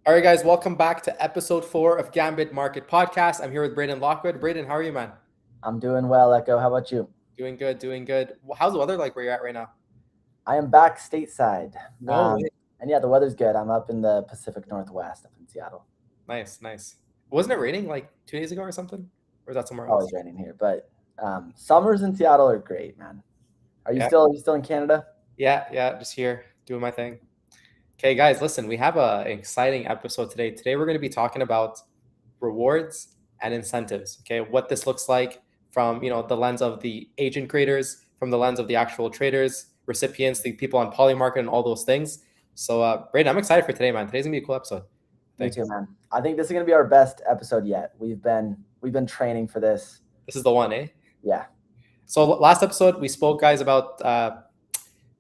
All right, guys, welcome back to episode 4 of Gambit Market Podcast. I'm here with Braden Lockwood. Braden, how are you, man? I'm doing well, Echo. How about you? Doing good, doing good. How's the weather like where you're at right now? I am back stateside. No way. And yeah, the weather's good. I'm up in the Pacific Northwest, up in Seattle. Nice, nice. Wasn't it raining like 2 days ago or something? Or is that somewhere else? Always raining here, but summers in Seattle are great, man. Yeah, Are you still in Canada? yeah, just here doing my thing. Okay, guys, listen, we have an exciting episode today. Today, we're going to be talking about rewards and incentives. Okay, what this looks like from the lens of the agent creators, from the lens of the actual traders, recipients, the people on Polymarket, and all those things. So, Braden, I'm excited for today, man. Today's gonna be a cool episode. I Me think too, man. I think this is gonna be our best episode yet. We've been training for this. this is the one, eh? Yeah. So last episode we spoke, guys, about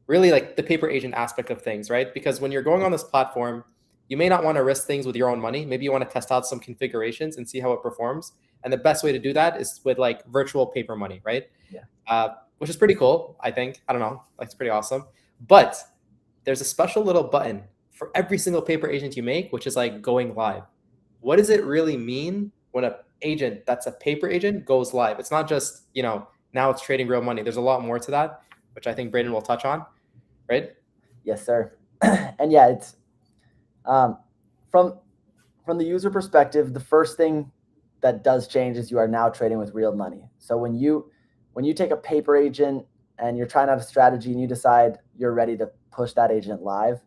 really like the paper agent aspect of things, right? Because when you're going on this platform, you may not want to risk things with your own money. Maybe you want to test out some configurations and see how it performs. And the best way to do that is with like virtual paper money, right? Yeah. Which is pretty cool, I think. I don't know, like it's pretty awesome. But there's a special little button for every single paper agent you make, which is like going live. What does it really mean when a agent that's a paper agent goes live? It's not just, now it's trading real money. There's a lot more to that, which I think Braden will touch on, right? Yes, sir. And yeah, it's um, from from the user perspective, the first thing that does change is you are now trading with real money. So when you take a paper agent and you're trying out a strategy and you decide you're ready to push that agent live,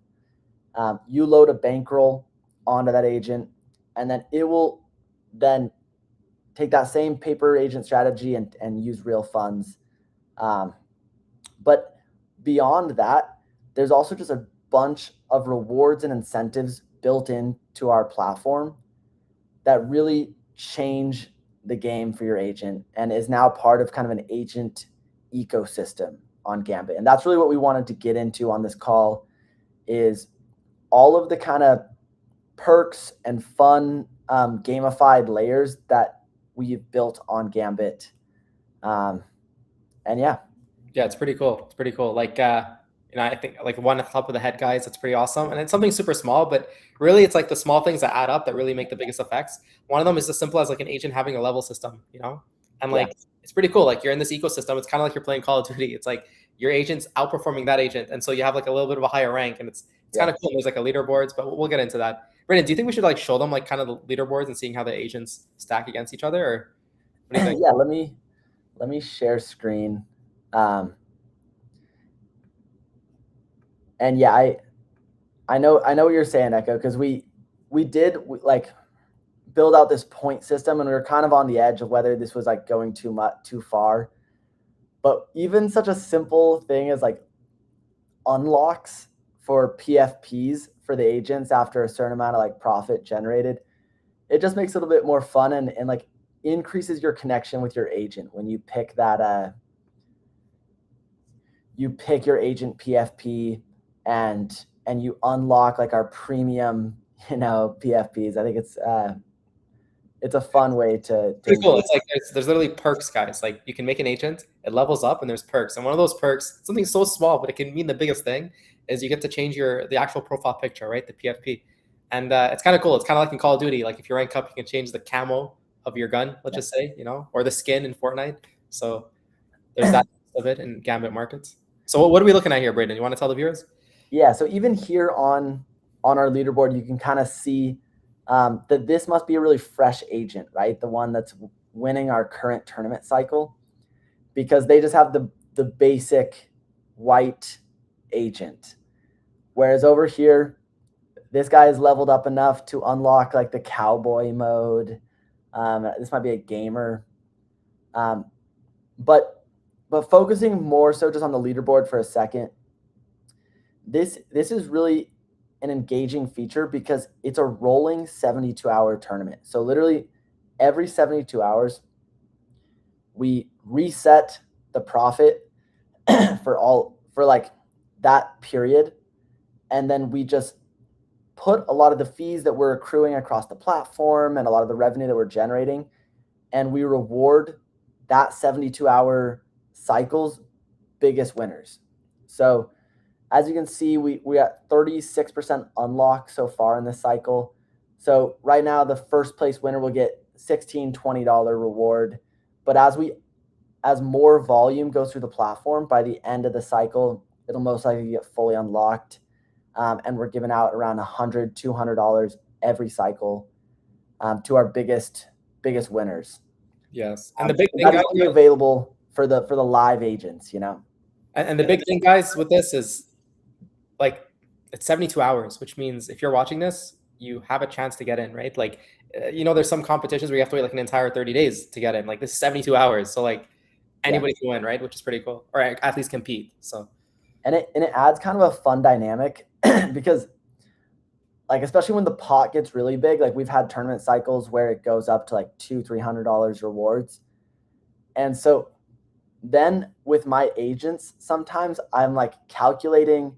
you load a bankroll onto that agent, and then it will then take that same paper agent strategy and use real funds. Um, but beyond that, there's also just a bunch of rewards and incentives built into our platform that really change the game for your agent and is now part of kind of an agent ecosystem on Gambit. And that's really what we wanted to get into on this call is all of the kind of perks and fun gamified layers that we've built on Gambit. And yeah. Yeah, it's pretty cool. It's pretty cool. Like, I think like one at the top of the head, guys, that's pretty awesome. And it's something super small, but really it's like the small things that add up that really make the biggest effects. One of them is as simple as like an agent having a level system, and Yeah. like it's pretty cool. Like you're in this ecosystem. It's kind of like you're playing Call of Duty. It's like your agent's outperforming that agent, and so you have like a little bit of a higher rank, and it's kind Yeah. of cool. There's like a leaderboards, but we'll get into that. Brandon, do you think we should like show them like kind of the leaderboards and seeing how the agents stack against each other, or what do you think? Yeah, let me share screen. Um, and yeah, I know what you're saying, Echo, because we did like build out this point system, and we were kind of on the edge of whether this was like going too far. But even such a simple thing as like unlocks for PFPs for the agents after a certain amount of like profit generated, it just makes it a little bit more fun and like increases your connection with your agent when you pick that you pick your agent PFP and you unlock like our premium, PFPs. I think it's a fun way to Pretty cool. engage. It's like there's literally perks, guys. Like you can make an agent, it levels up, and there's perks. And one of those perks, something so small, but it can mean the biggest thing, is you get to change the actual profile picture, right? The PFP, and it's kind of cool. It's kind of like in Call of Duty. Like if you rank up, you can change the camo of your gun. Let's just say, or the skin in Fortnite. So there's that of it in Gambit markets. So what are we looking at here, Braden? You want to tell the viewers? Yeah, so even here on our leaderboard, you can kind of see that this must be a really fresh agent, right? The one that's winning our current tournament cycle, because they just have the basic white agent. Whereas over here, this guy is leveled up enough to unlock like the cowboy mode. This might be a gamer, um, but focusing more so just on the leaderboard for a second. This is really an engaging feature because it's a rolling 72-hour tournament. So literally every 72 hours, we reset the profit for like that period, and then we just put a lot of the fees that we're accruing across the platform and a lot of the revenue that we're generating, and we reward that 72-hour cycle's biggest winners. So as you can see, we got 36% unlock so far in this cycle. So right now, the first place winner will get $16, $20 reward. But as more volume goes through the platform, by the end of the cycle, it'll most likely get fully unlocked. And we're giving out around $100, $200 every cycle to our biggest winners. Yes, and the big thing, That's guys, only available for the live agents, you know. and the big thing, guys, with this is like it's 72 hours, which means if you're watching this, you have a chance to get in, right? Like, there's some competitions where you have to wait like an entire 30 days to get in. Like this is 72 hours, so like anybody can win, right? Which is pretty cool, or at least compete. So, and it adds kind of a fun dynamic because, like, especially when the pot gets really big, like we've had tournament cycles where it goes up to like $200-$300 rewards, and so then with my agents, sometimes I'm like calculating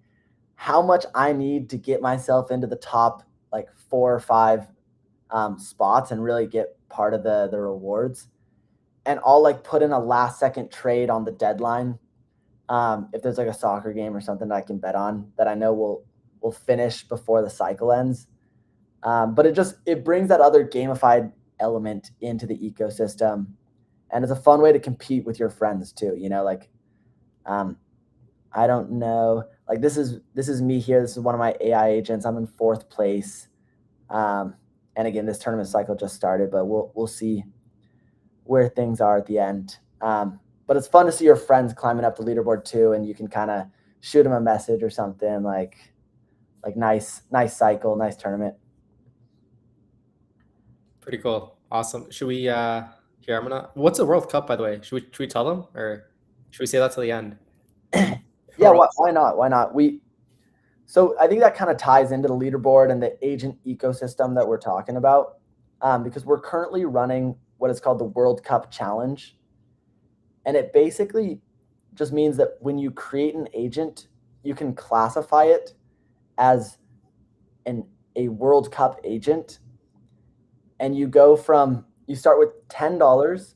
how much I need to get myself into the top like 4 or 5 spots and really get part of the rewards. And I'll like put in a last second trade on the deadline. If there's like a soccer game or something that I can bet on that I know will finish before the cycle ends. But it brings that other gamified element into the ecosystem. And it's a fun way to compete with your friends too. Like, I don't know, like this is me here. This is one of my AI agents. I'm in 4th place. And again, this tournament cycle just started, but we'll see where things are at the end. But it's fun to see your friends climbing up the leaderboard too. And you can kind of shoot them a message or something like nice cycle, nice tournament. pretty cool. Awesome. Should we, here, what's the World Cup, by the way? Should we tell them, or should we say that till the end? Yeah, why not? So I think that kind of ties into the leaderboard and the agent ecosystem that we're talking about, because we're currently running what is called the World Cup Challenge. And it basically just means that when you create an agent, you can classify it as a World Cup agent. And you start with $10,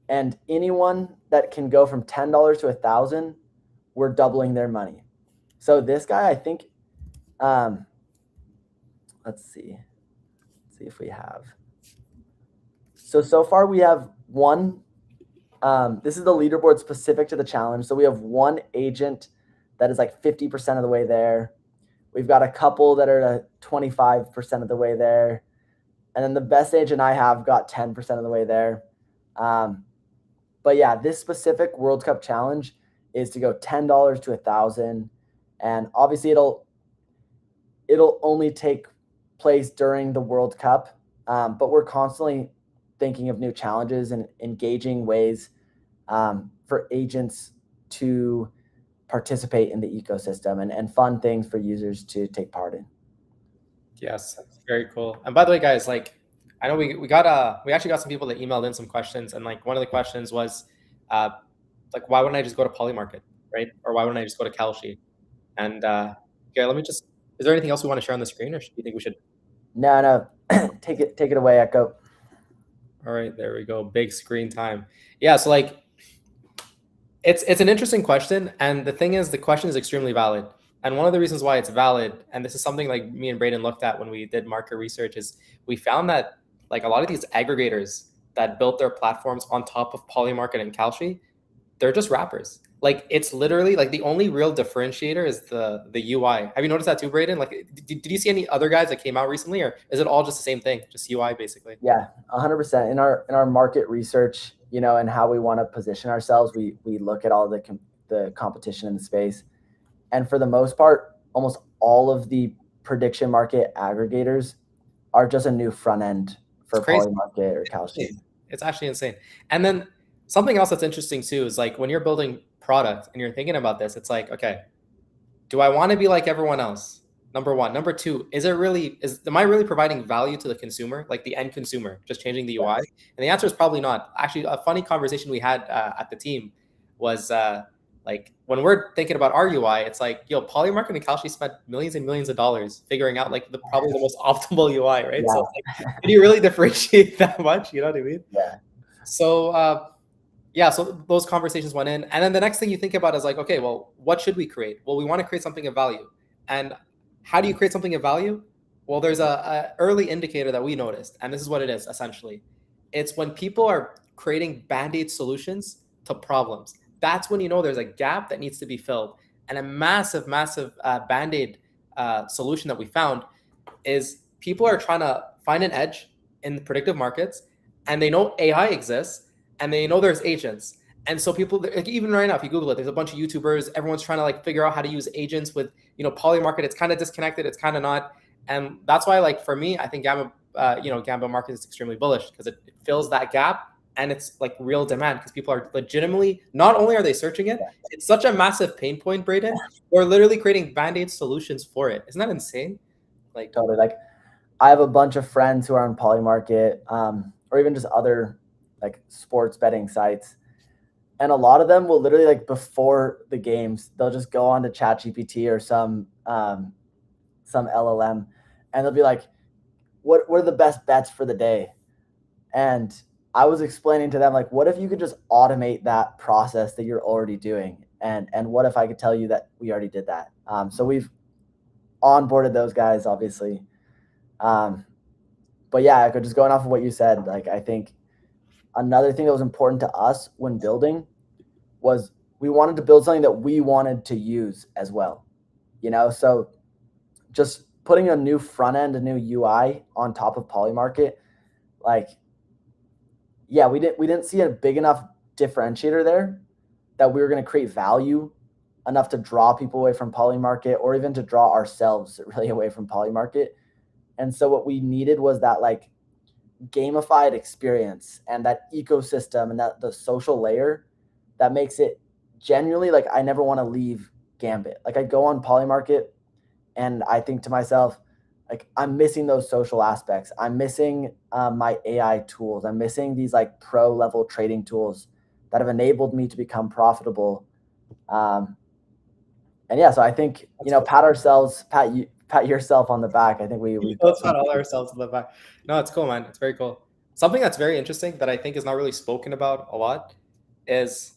and anyone that can go from $10 to $1,000, we're doubling their money. So this guy, I think, let's see if we have. So far we have one. This is the leaderboard specific to the challenge. So we have one agent that is like 50% of the way there. We've got a couple that are 25% of the way there. And then the best agent I have got 10% of the way there. But yeah, this specific World Cup challenge is to go $10 to $1,000. And obviously it'll only take place during the World Cup. But we're constantly thinking of new challenges and engaging ways for agents to participate in the ecosystem and fun things for users to take part in. Yes, that's very cool. And by the way, guys, like I know we actually got some people that emailed in some questions, and like one of the questions was like why wouldn't I just go to Polymarket, right? Or why wouldn't I just go to Kalshi? And yeah, is there anything else we want to share on the screen, or do you think we should? No. Take it away, Echo. All right, there we go. Big screen time. Yeah, so like it's an interesting question, and the thing is the question is extremely valid. And one of the reasons why it's valid, and this is something like me and Braden looked at when we did market research, is we found that like a lot of these aggregators that built their platforms on top of Polymarket and Kalshi, they're just wrappers. Like it's literally like the only real differentiator is the UI. Have you noticed that too, Braden? Like, did you see any other guys that came out recently, or is it all just the same thing, just UI basically? Yeah, 100%. In our market research, and how we want to position ourselves, we look at all the competition in the space, and for the most part, almost all of the prediction market aggregators are just a new front end for Polymarket or Kalshi. It's actually insane. And then something else that's interesting too is like when you're building product and you're thinking about this, it's like, okay, do I want to be like everyone else? Number one. Number two, am I really providing value to the consumer, like the end consumer, just changing the UI? And the answer is probably not. Actually, a funny conversation we had at the team was like when we're thinking about our UI, it's like, yo, Polymarket and Kalshi spent millions and millions of dollars figuring out like probably the most optimal UI, right? Yeah. So it's like, did you really differentiate that much? You know what I mean? Yeah. So so those conversations went in. And then the next thing you think about is like, okay, well, what should we create? Well, we want to create something of value. And how do you create something of value? Well, there's a early indicator that we noticed, and this is what it is essentially. It's when people are creating band-aid solutions to problems. That's when you know there's a gap that needs to be filled. And a massive, massive band-aid solution that we found is people are trying to find an edge in the predictive markets, and they know AI exists, and they know there's agents. And so people, like even right now, if you Google it, there's a bunch of YouTubers. Everyone's trying to like figure out how to use agents with Polymarket. It's kind of disconnected. It's kind of not. And that's why, like for me, I think Gambit, Gambit market is extremely bullish because it fills that gap and it's like real demand because people are legitimately not only are they searching it, it's such a massive pain point, Braden. We're literally creating band-aid solutions for it. Isn't that insane? Like Totally. Like I have a bunch of friends who are on Polymarket, or even just other like sports betting sites. And a lot of them will literally like before the games, they'll just go on to ChatGPT or some LLM, and they'll be like, what are the best bets for the day? And I was explaining to them, like, what if you could just automate that process that you're already doing? And what if I could tell you that we already did that? So we've onboarded those guys, obviously. But yeah, just going off of what you said, like, I think another thing that was important to us when building was we wanted to build something that we wanted to use as well. So just putting a new front end, a new UI on top of Polymarket, like, yeah, we didn't see a big enough differentiator there that we were going to create value enough to draw people away from Polymarket or even to draw ourselves really away from Polymarket. And so what we needed was that like gamified experience and that ecosystem and that the social layer that makes it genuinely like I never want to leave Gambit. Like I go on Polymarket and I think to myself, like I'm missing those social aspects. I'm missing my AI tools. I'm missing these like pro level trading tools that have enabled me to become profitable. And yeah, so I think pat yourself on the back. I think we let's pat all ourselves on the back. No, it's cool, man. It's very cool. Something that's very interesting that I think is not really spoken about a lot is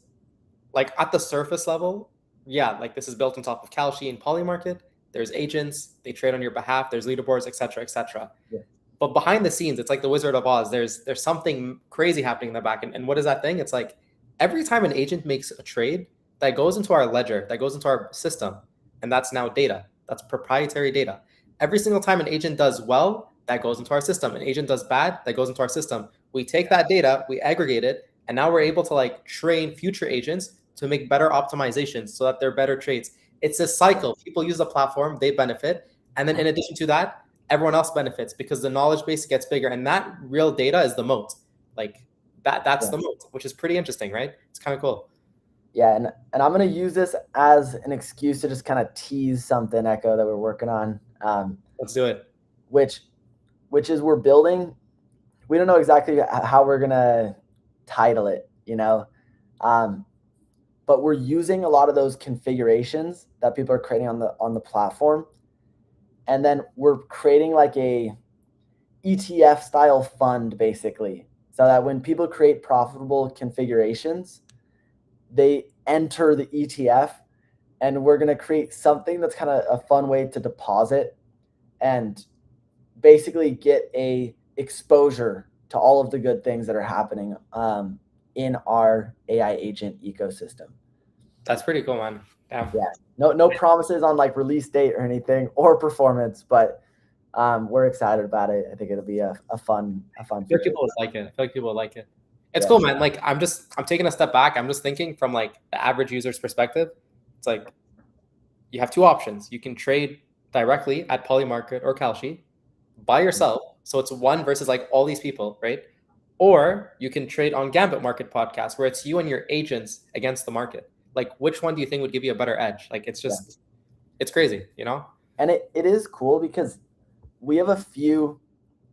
like at the surface level, yeah, like this is built on top of Kalshi and Polymarket. There's agents, they trade on your behalf, there's leaderboards, etc., etc. Yeah. But behind the scenes, it's like the Wizard of Oz. There's something crazy happening in the back. And what is that thing? It's like every time an agent makes a trade, that goes into our ledger, that goes into our system, and that's now data. That's proprietary data. Every single time an agent does well, that goes into our system. An agent does bad, that goes into our system. We take that data, we aggregate it, and now we're able to like train future agents to make better optimizations so that they're better trades. It's a cycle. People use the platform, they benefit. And then in addition to that, everyone else benefits because the knowledge base gets bigger. And that real data is the moat. Like that's the moat, which is pretty interesting, right? It's kind of cool. Yeah, and I'm going to use this as an excuse to just kind of tease something, Echo, that we're working on. Let's do it. Which is we're building. We don't know exactly how we're going to title it, but we're using a lot of those configurations that people are creating on the platform, and then we're creating like a ETF style fund, basically, so that when people create profitable configurations, they enter the ETF, and we're going to create something that's kind of a fun way to deposit and basically get a exposure to all of the good things that are happening in our AI agent ecosystem. That's pretty cool, man. Damn. Yeah. No promises on like release date or anything or performance, but we're excited about it. I think it'll be a fun. I feel like people would like it. I feel like people would like it. It's cool, man. Like I'm taking a step back. I'm just thinking from like the average user's perspective. It's like you have two options. You can trade directly at Polymarket or Kalshi by yourself. So it's one versus like all these people, right? Or you can trade on Gambit Market Podcast where it's you and your agents against the market. Like which one do you think would give you a better edge? Like it's just it's crazy, And it is cool because we have a few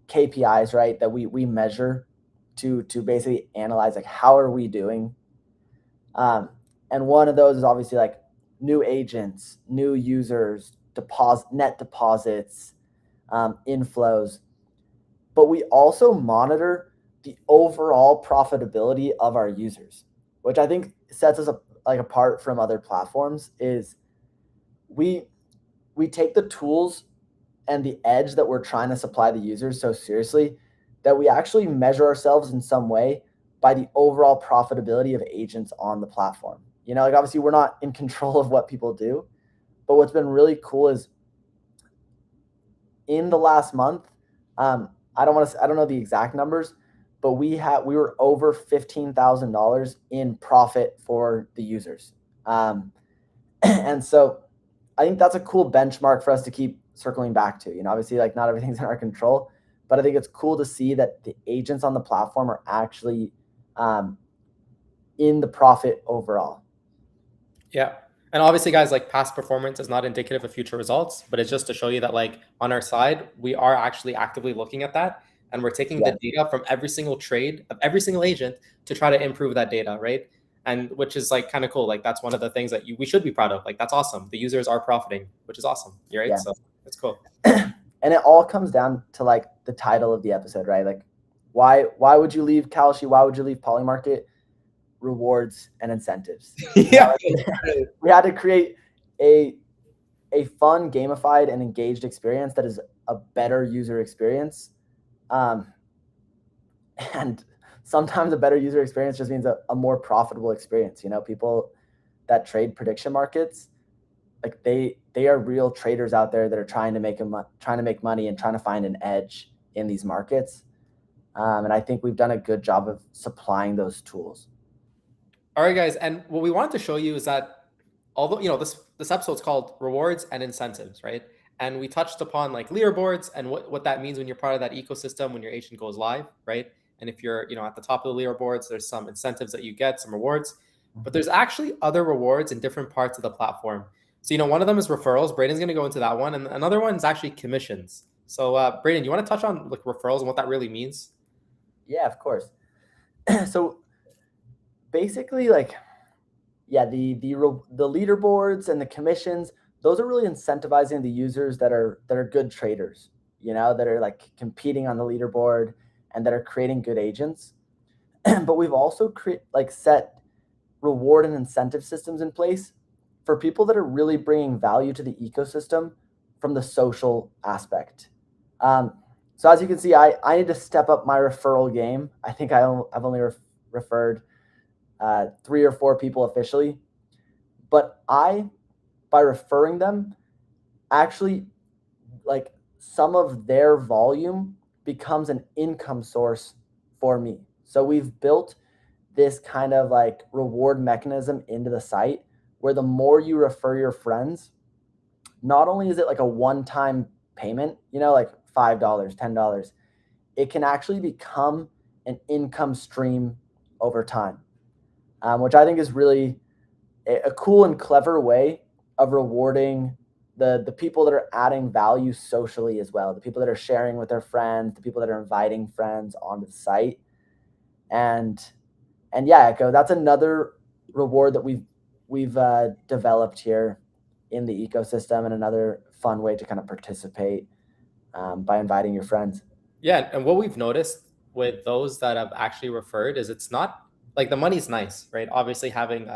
KPIs, right, that we measure to basically analyze like how are we doing. And one of those is obviously like new agents, new users, net deposits, inflows. But we also monitor the overall profitability of our users, which I think sets us apart from other platforms. Is we take the tools and the edge that we're trying to supply the users so seriously that we actually measure ourselves in some way by the overall profitability of agents on the platform. Like obviously we're not in control of what people do, but what's been really cool is in the last month, I don't know the exact numbers, but we were over $15,000 in profit for the users. And so I think that's a cool benchmark for us to keep circling back to. Obviously, like not everything's in our control, but I think it's cool to see that the agents on the platform are actually in the profit overall. Yeah. And obviously, guys, like past performance is not indicative of future results, but it's just to show you that, like, on our side, we are actually actively looking at that. And we're taking the data from every single trade of every single agent to try to improve that data, right? And which is like kind of cool. Like, that's one of the things that we should be proud of. Like, that's awesome. The users are profiting, which is awesome. Right. Yeah. So it's cool. And it all comes down to like the title of the episode, right? Like, why would you leave Kalshi? Why would you leave Polymarket? Rewards and incentives. Yeah. We had to create a fun, gamified, and engaged experience that is a better user experience. And sometimes a better user experience just means a more profitable experience. People that trade prediction markets, like they are real traders out there that are trying to make money and trying to find an edge in these markets. And I think we've done a good job of supplying those tools. All right, guys. And what we wanted to show you is that although, this episode is called Rewards and Incentives, right? And we touched upon like leaderboards and what that means when you're part of that ecosystem, when your agent goes live, right? And if you're, at the top of the leaderboards, there's some incentives that you get, some rewards, but there's actually other rewards in different parts of the platform. So, one of them is referrals. Braden's going to go into that one. And another one is actually commissions. So, Braden, you want to touch on like referrals and what that really means? Yeah, of course. So basically, like, yeah, the leaderboards and the commissions, those are really incentivizing the users that are good traders, that are like competing on the leaderboard and that are creating good agents. But we've also set reward and incentive systems in place for people that are really bringing value to the ecosystem from the social aspect. So as you can see, I need to step up my referral game. I think I've only referred 3 or 4 people officially, but by referring them, actually, like, some of their volume becomes an income source for me. So we've built this kind of like reward mechanism into the site where the more you refer your friends, not only is it like a one-time payment, like $5, $10, it can actually become an income stream over time, which I think is really a cool and clever way of rewarding the people that are adding value socially as well, the people that are sharing with their friends, the people that are inviting friends onto the site. And yeah, Echo, that's another reward that we've developed here in the ecosystem, and another fun way to kind of participate by inviting your friends. Yeah, and what we've noticed with those that have actually referred is it's not like the money's nice, right? Obviously, having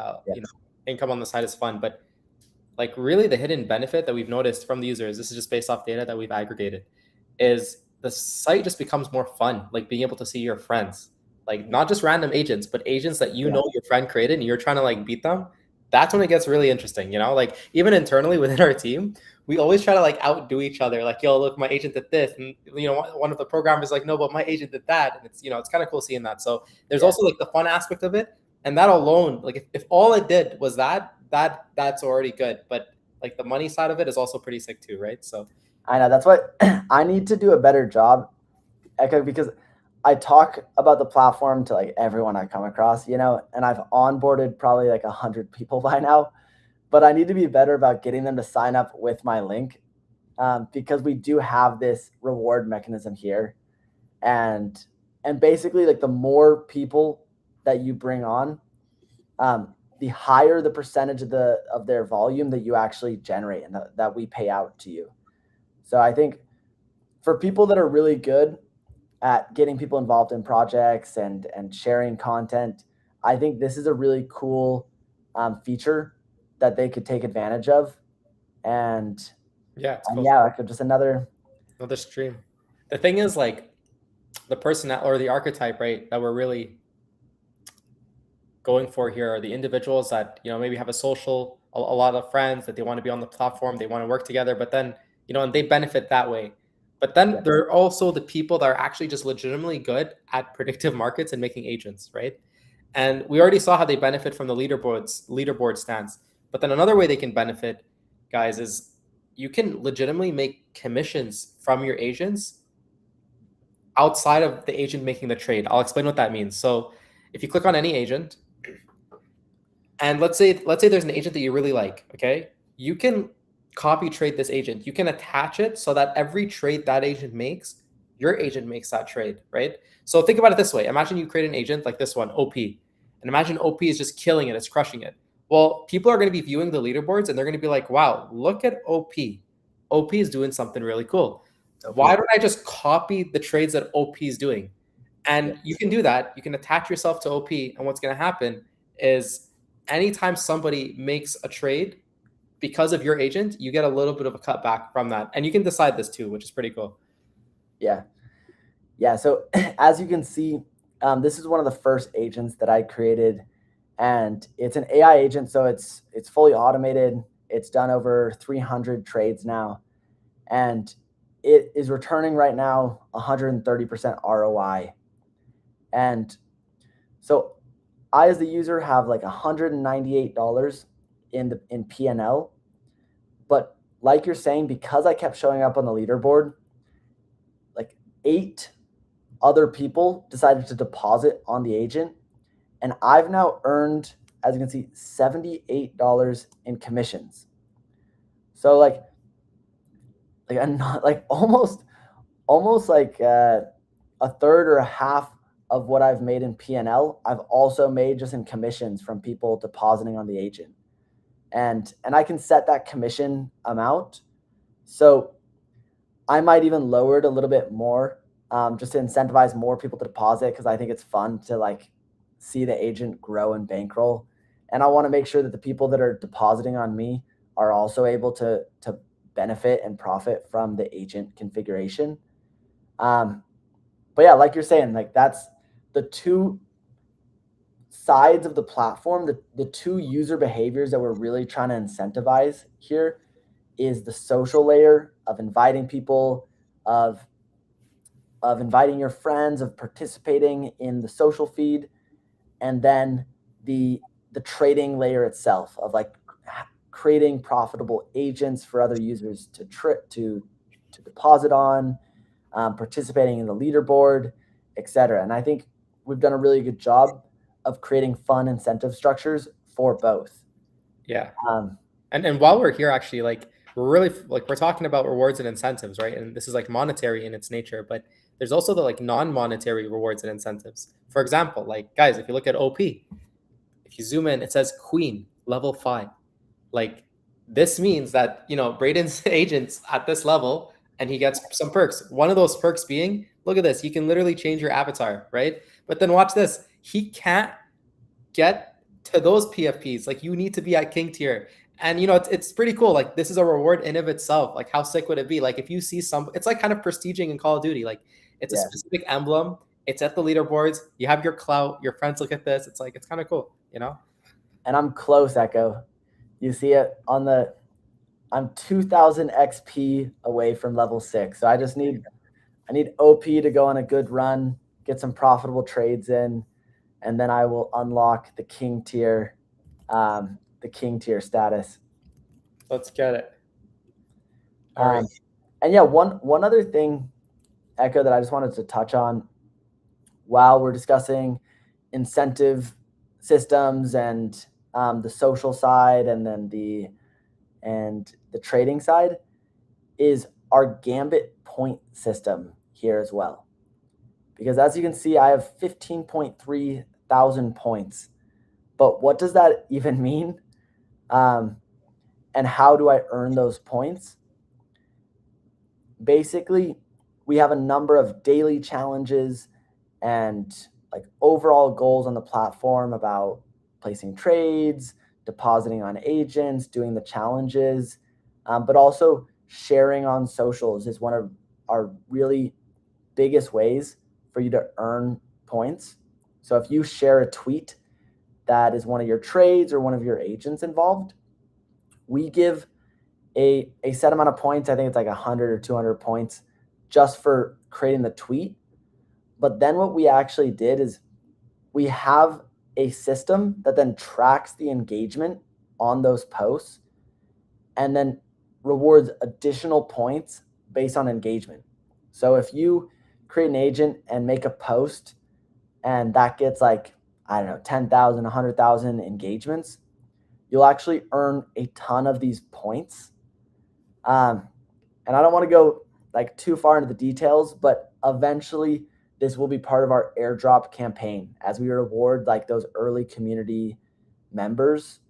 income on the side is fun, but like really the hidden benefit that we've noticed from the users, this is just based off data that we've aggregated, is the site just becomes more fun. Like being able to see your friends, like not just random agents, but agents that know your friend created and you're trying to like beat them. That's when it gets really interesting, like even internally within our team, we always try to like outdo each other. Like, yo, look, my agent did this. And, one of the programmers like, no, but my agent did that. And it's, it's kind of cool seeing that. So there's also like the fun aspect of it. And that alone, like if all it did was that's already good. But like the money side of it is also pretty sick too, right? So I know that's what I need to do a better job, Echo, because I talk about the platform to like everyone I come across, and I've onboarded probably like 100 people by now, but I need to be better about getting them to sign up with my link, because we do have this reward mechanism here, and basically like the more people that you bring on, the higher the percentage of their volume that you actually generate and that we pay out to you. So I think for people that are really good at getting people involved in projects and sharing content, I think this is a really cool feature that they could take advantage of. And yeah, it's cool. yeah, like just another Another stream. The thing is, like, the person or the archetype, right, that we're really going for here are the individuals that, maybe have a lot of friends, that they want to be on the platform, they want to work together, but then, and they benefit that way. But then there are also the people that are actually just legitimately good at predictive markets and making agents, right? And we already saw how they benefit from the leaderboard stance. But then another way they can benefit, guys, is you can legitimately make commissions from your agents outside of the agent making the trade. I'll explain what that means. So if you click on any agent, and let's say there's an agent that you really like, okay? You can copy trade this agent. You can attach it so that every trade that agent makes, your agent makes that trade, right? So think about it this way. Imagine you create an agent like this one, OP. And imagine OP is just killing it, it's crushing it. Well, people are going to be viewing the leaderboards and they're going to be like, wow, look at OP. OP is doing something really cool. Why don't I just copy the trades that OP is doing? And you can do that. You can attach yourself to OP. And what's going to happen is anytime somebody makes a trade because of your agent, you get a little bit of a cutback from that. And you can decide this too, which is pretty cool. Yeah. Yeah. So as you can see, this is one of the first agents that I created, and it's an AI agent. So it's fully automated. It's done over 300 trades now, and it is returning right now 130% ROI. And so I, as the user, have like $198 in PNL. But like you're saying, because I kept showing up on the leaderboard, like 8 other people decided to deposit on the agent. And I've now earned, as you can see, $78 in commissions. So like I'm not like almost like a third or a half of what I've made in P&L, I've also made just in commissions from people depositing on the agent. And I can set that commission amount. So I might even lower it a little bit more, just to incentivize more people to deposit, because I think it's fun to like see the agent grow and bankroll. And I want to make sure that the people that are depositing on me are also able to benefit and profit from the agent configuration. But yeah, like you're saying, like that's the two sides of the platform, the two user behaviors that we're really trying to incentivize here is the social layer of inviting people, of inviting your friends, of participating in the social feed, and then the trading layer itself of like creating profitable agents for other users to deposit on, participating in the leaderboard, etc. And I think we've done a really good job of creating fun incentive structures for both. Yeah. And while we're here, actually, like we're really like we're talking about rewards and incentives, right? And this is like monetary in its nature, but there's also the like non-monetary rewards and incentives. For example, like guys, if you look at OP, if you zoom in, it says Queen level 5. Like this means that Braden's agents at this level, and he gets some perks. One of those perks being, look at this, you can literally change your avatar, right? But then watch this, he can't get to those PFPs. Like you need to be at king tier. And it's pretty cool. Like this is a reward in of itself. Like how sick would it be? Like if you see it's like kind of prestiging in Call of Duty. Like it's a specific emblem. It's at the leaderboards. You have your clout. Your friends look at this. It's like, it's kind of cool, And I'm close, Echo. You see it on I'm 2000 XP away from level 6. So I need OP to go on a good run, get some profitable trades in, and then I will unlock the king tier status. Let's get it. All right. And yeah, one other thing, Echo, that I just wanted to touch on while we're discussing incentive systems and the social side and then the trading side is our Gambit point system here as well. Because as you can see, I have 15.3 thousand points. But what does that even mean? And how do I earn those points? Basically, we have a number of daily challenges and like overall goals on the platform about placing trades, depositing on agents, doing the challenges, but also sharing on socials is one of are really biggest ways for you to earn points. So if you share a tweet that is one of your trades or one of your agents involved, we give a set amount of points. I think it's like 100 or 200 points just for creating the tweet. But then what we actually did is we have a system that then tracks the engagement on those posts and then rewards additional points based on engagement. So if you create an agent and make a post and that gets like, I don't know, 10,000, 100,000 engagements, you'll actually earn a ton of these points. And I don't want to go like too far into the details, but eventually this will be part of our airdrop campaign as we reward like those early community members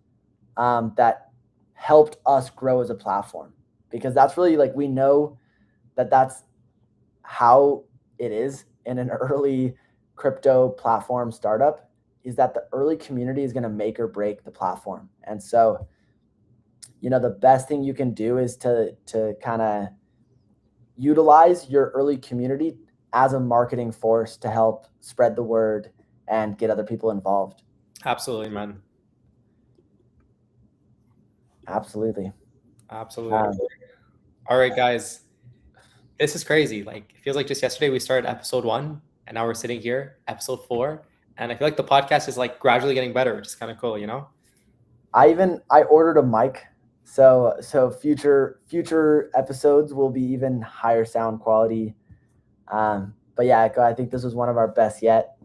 that helped us grow as a platform, because that's really like, we know that that's how it is in an early crypto platform startup, is that the early community is going to make or break the platform. And so, you know, the best thing you can do is to kind of utilize your early community as a marketing force to help spread the word and get other people involved. Absolutely, man. Absolutely. All right, guys. This is crazy. Like, it feels like just yesterday we started episode 1 and now we're sitting here, episode 4. And I feel like the podcast is like gradually getting better, which is kind of cool, you know? I ordered a mic. So future episodes will be even higher sound quality. But yeah, I think this was one of our best yet.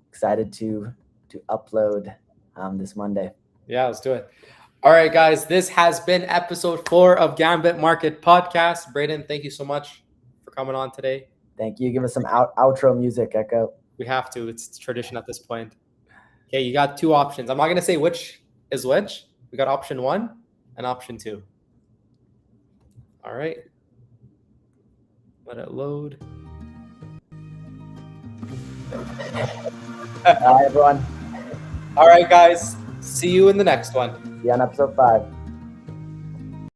Excited to upload this Monday. Yeah, let's do it. All right, guys, this has been episode 4 of Gambit Market Podcast. Braden, thank you so much for coming on today. Thank you. Give us some outro music, Echo. We have to. It's tradition at this point. Okay, you got 2 options. I'm not going to say which is which. We got option 1 and option 2. All right. Let it load. Bye, everyone. All right, guys. See you in the next one. See you on episode 5.